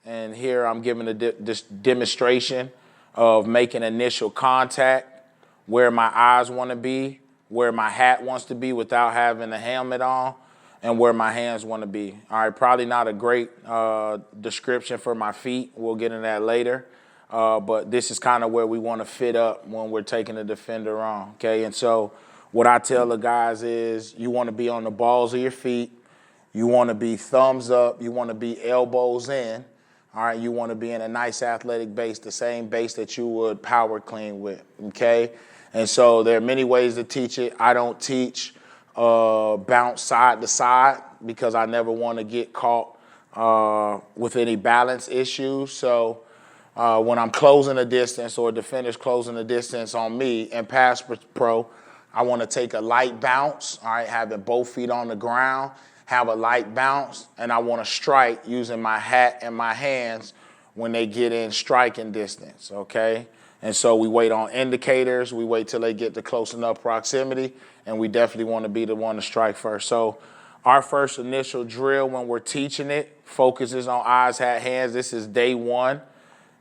And here I'm giving this demonstration of making initial contact, where my eyes want to be, where my hat wants to be without having the helmet on, and where my hands want to be. All right, probably not a great description for my feet. We'll get into that later. But this is kind of where we want to fit up when we're taking the defender on, okay? And so what I tell the guys is you want to be on the balls of your feet. You want to be thumbs up. You want to be elbows in. All right, you want to be in a nice athletic base, the same base that you would power clean with, okay? And so there are many ways to teach it. I don't teach bounce side to side because I never want to get caught with any balance issues. So when I'm closing a distance or a defender's closing a distance on me in pass pro, I want to take a light bounce, all right, having both feet on the ground, have a light bounce, and I want to strike using my hat and my hands when they get in striking distance, okay? And so we wait on indicators. We wait till they get to close enough proximity, and we definitely want to be the one to strike first. So our first initial drill when we're teaching it focuses on eyes, hat, hands. This is day one,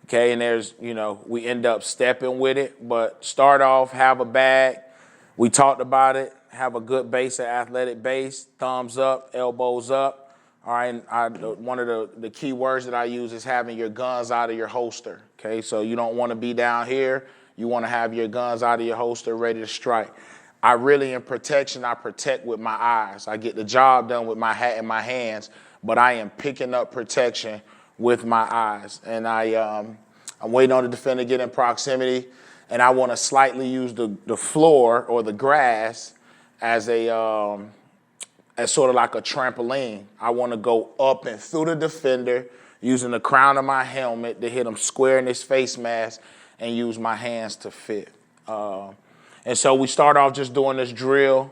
okay? And there's, we end up stepping with it, but start off, have a bag. We talked about it. Have a good base, an athletic base, thumbs up, elbows up. All right, one of the key words that I use is having your guns out of your holster, okay? So you don't want to be down here. You want to have your guns out of your holster ready to strike. I really, in protection, I protect with my eyes. I get the job done with my hat and my hands, but I am picking up protection with my eyes. And I'm waiting on the defender to get in proximity, and I want to slightly use the floor or the grass as sort of like a trampoline. I want to go up and through the defender using the crown of my helmet to hit him square in his face mask and use my hands to fit. And so we start off just doing this drill,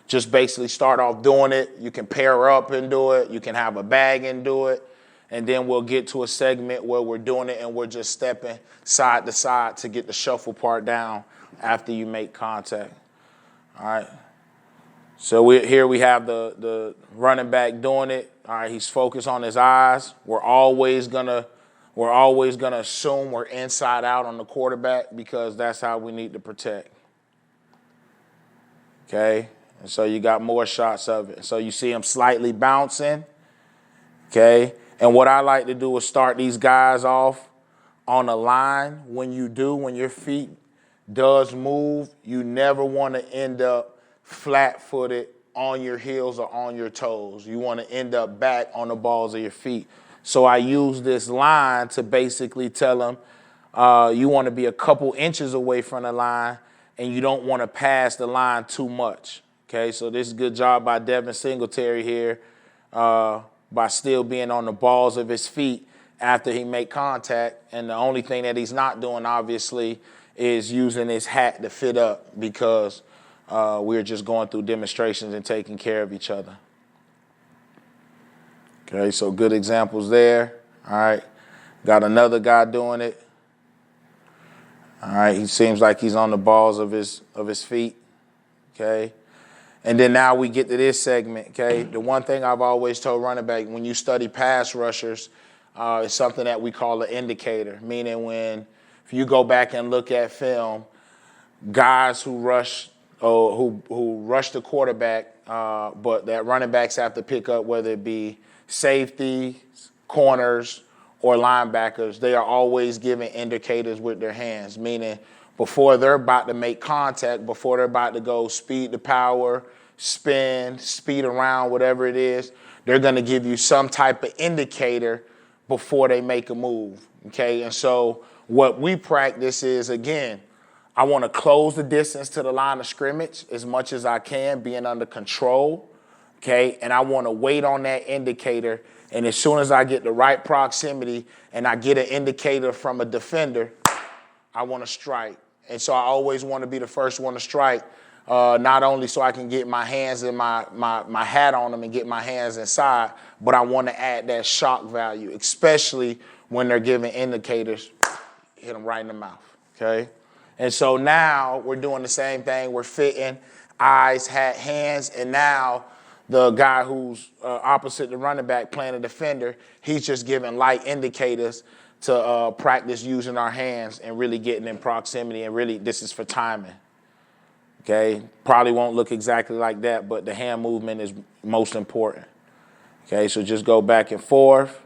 just basically start off doing it. You can pair up and do it. You can have a bag and do it. And then we'll get to a segment where we're doing it and we're just stepping side to side to get the shuffle part down after you make contact. All right. So here we have the running back doing it. All right, he's focused on his eyes. We're always gonna assume we're inside out on the quarterback because that's how we need to protect. Okay, and so you got more shots of it. So you see him slightly bouncing. Okay, and what I like to do is start these guys off on a line. When your feet does move, you never want to end up flat-footed on your heels or on your toes. You want to end up back on the balls of your feet. So I use this line to basically tell them you want to be a couple inches away from the line and you don't want to pass the line too much. Okay, so this is a good job by Devin Singletary here by still being on the balls of his feet after he make contact. And the only thing that he's not doing, obviously, is using his hat to fit up because we're just going through demonstrations and taking care of each other. Okay, so good examples there. All right, got another guy doing it. All right, he seems like he's on the balls of his feet. Okay, and then now we get to this segment. Okay, the one thing I've always told running back when you study pass rushers, it's something that we call an indicator, meaning if you go back and look at film, guys who rush the quarterback, but that running backs have to pick up, whether it be safeties, corners, or linebackers, they are always giving indicators with their hands, meaning before they're about to make contact, before they're about to go speed to power, spin, speed around, whatever it is, they're going to give you some type of indicator before they make a move, okay? And so what we practice is, again, I want to close the distance to the line of scrimmage as much as I can, being under control, okay? And I want to wait on that indicator, and as soon as I get the right proximity and I get an indicator from a defender, I want to strike. And so I always want to be the first one to strike, not only so I can get my hands and my hat on them and get my hands inside, but I want to add that shock value, especially when they're giving indicators, hit them right in the mouth, okay? And so now we're doing the same thing. We're fitting eyes, hat, hands, and now The guy who's opposite the running back playing a defender, he's just giving light indicators to practice using our hands and really getting in proximity, and really this is for timing. Okay, probably won't look exactly like that, but the hand movement is most important. Okay, so just go back and forth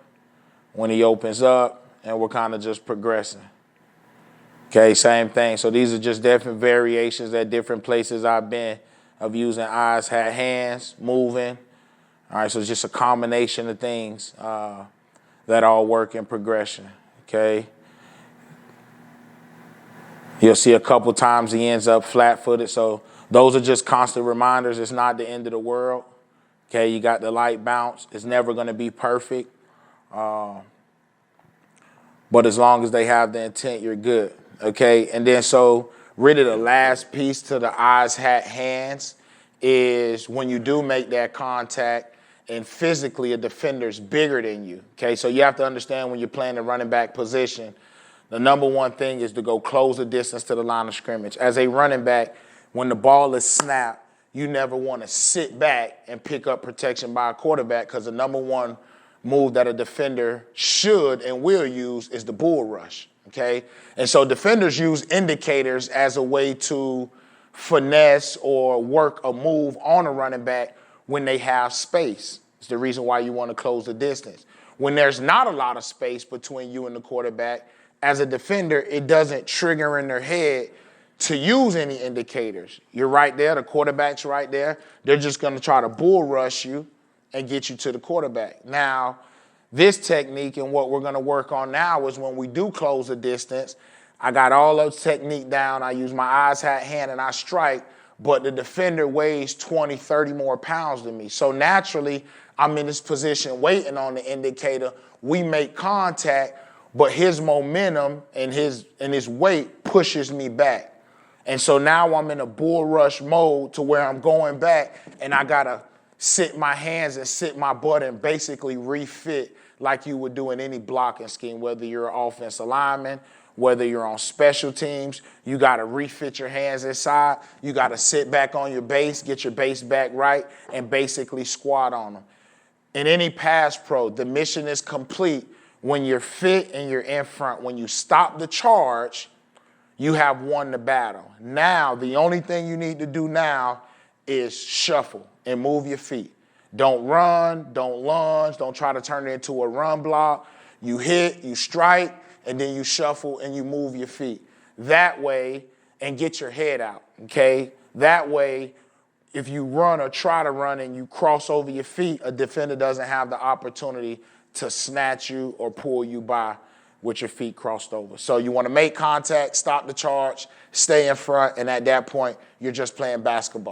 when he opens up, and we're kind of just progressing. Okay, same thing. So these are just different variations at different places I've been of using eyes, hat, hands, moving. All right, so it's just a combination of things that all work in progression. Okay. You'll see a couple times he ends up flat-footed. So those are just constant reminders. It's not the end of the world. Okay, you got the light bounce. It's never going to be perfect. But as long as they have the intent, you're good. Okay, and then so really the last piece to the eyes, hat, hands is when you do make that contact and physically a defender's bigger than you. Okay, so you have to understand when you're playing the running back position, the number one thing is to go close the distance to the line of scrimmage. As a running back, when the ball is snapped, you never want to sit back and pick up protection by a quarterback, because the number one move that a defender should and will use is the bull rush, okay? And so defenders use indicators as a way to finesse or work a move on a running back when they have space. It's the reason why you want to close the distance. When there's not a lot of space between you and the quarterback, as a defender, it doesn't trigger in their head to use any indicators. You're right there, the quarterback's right there. They're just going to try to bull rush you and get you to the quarterback. Now, this technique and what we're going to work on now is when we do close the distance, I got all those technique down. I use my eyes, hat, hand, and I strike, but the defender weighs 20, 30 more pounds than me. So naturally, I'm in this position waiting on the indicator. We make contact, but his momentum and his weight pushes me back. And so now I'm in a bull rush mode to where I'm going back, and I got to sit my hands and sit my butt and basically refit like you would do in any blocking scheme, whether you're an offensive lineman, whether you're on special teams. You got to refit your hands inside. You got to sit back on your base, get your base back right, and basically squat on them. In any pass pro, the mission is complete when you're fit and you're in front. When you stop the charge, you have won the battle. Now, the only thing you need to do now is shuffle and move your feet. Don't run, don't lunge, don't try to turn it into a run block. You hit, you strike, and then you shuffle and you move your feet. That way, and get your head out, okay? That way, if you run or try to run and you cross over your feet, a defender doesn't have the opportunity to snatch you or pull you by with your feet crossed over. So you want to make contact, stop the charge, stay in front, and at that point, you're just playing basketball.